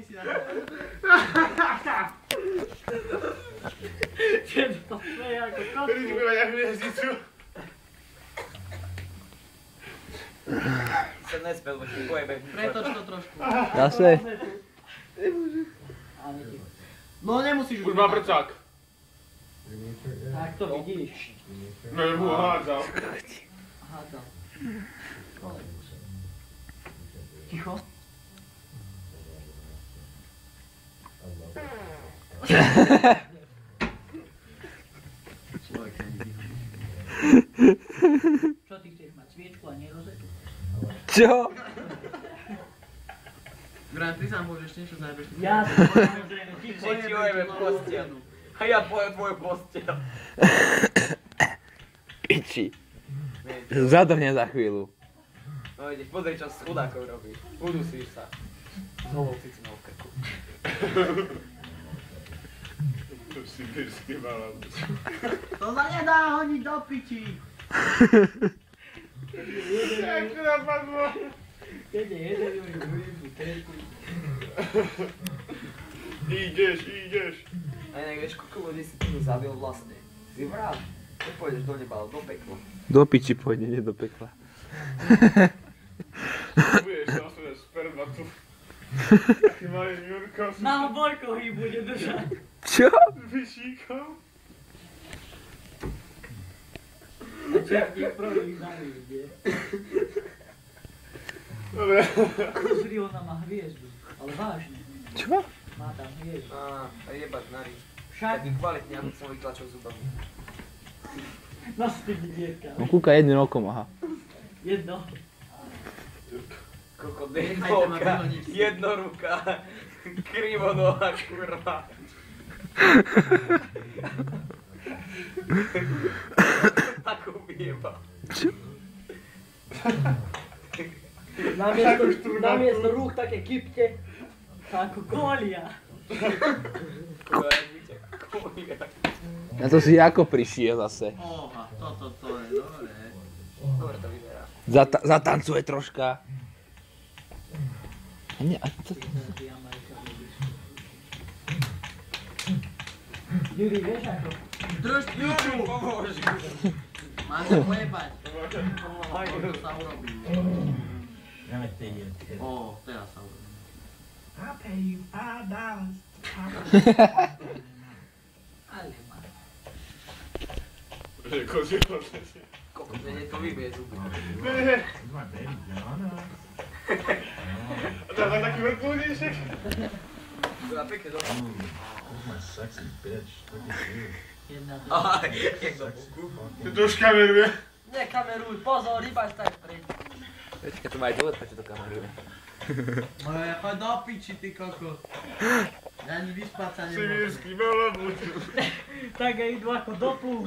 Sadni si na to. Čo to je ako kotku? Ričku ma na hviezdicu. Sa nespel, bo ti pojebe. Pretoč to trošku. Zase. No nemusíš Už má prcák. Tak to vidíš. No je mu hádzal. Hádal. Ticho. Čo ty chceš mať sviečku a nie rozetu? Čo? Grant, ty sám môžeš niečo zajebeš. Ja samozrejme, ticho. Že ti ojebe postiel. A ja pojem tvoju postiel. Piči. Zadrhne za chvíľu. No ideš, pozri čo s chudákov robíš. Udusíš sa. S holou cicinou v krku. To sibirský malá. To sa nedá honiť do piči. Jak to napadlo? Keď je jeden, ju terku. Ideš. A inak vieš, koľko ľudí si tu zabil vlastne. Si vrát. Nepôjdeš do neba, ale do pekla. Do piči pôjde, nie do pekla. Budeš sa osvedať sperma tu. Taký malý Jurko. Na oborkoch ich bude držať. Čo? S vyšíkom. A čertík prvý zavíde. Dobre. Pozri, ona má hviezdu. Ale vážne. Čo? Má tam hviezdu. Á, a jebať nari. Však Taký kvalitný, aby som vytlačil zubami. na stydí dierka. On kúka jedným okom, aha. Jedno. Krokodilka, jednoruka, krivonoha, kurva. Takú vyjebal. Namiesto rúk také kypte. Ako kolia. Na to si ako prišiel zase. Oha, toto je dobré. Dobre to vyzerá. Zatancuje troška. A nie, a to... Juri, vieš ako? Drž piču! Pomôž. Máš sa pojebať. To sa urobí. Ó, teraz sa urobí. I pay you $5. Ale má. Koľko mne to vybije zuby. A tam taký vrtulníček. Byla pekne dobrá. Jedna, dva. Aha, jak do boku. Ty to už kameruje. Nekameruj, pozor, ryba staj preč. Počkaj, tu má aj dole, prečo to kameruje. Moje, choď do piči, ty kokos. Ja ani vyspať sa nemôžem. Sibirský malabut. Tak aj idú ako do pluhu.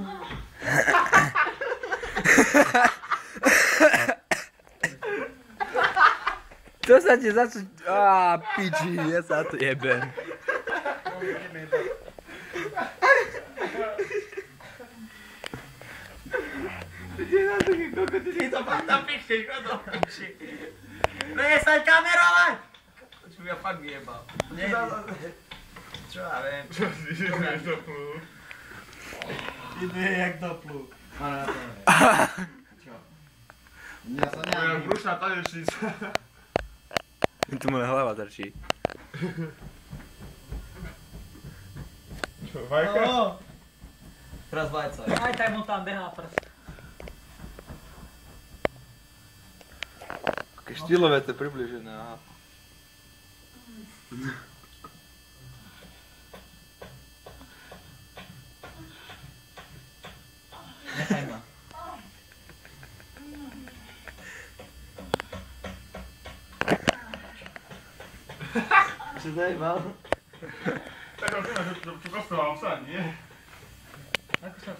Čo sa ti začať... Á, piči, ja sa to jebem. Ty to fakt napíšeš, choď do piči. Presaj kamerovať! Čo mi ja fakt vyjebal. Čo ja viem. Čo si ideš do plúhu? Ide jak do plúh. Čo? Ja sa Moja neviem. brušná tanečnica. Tu mu hlava trčí. Čo, vajka? Teraz vajca. Aj tak mu tam behá prst. Také štýlové to približené, aha. Nechaj ma. Čo zajebal? Tak to máš, čo kostoval psa, nie? Ako sa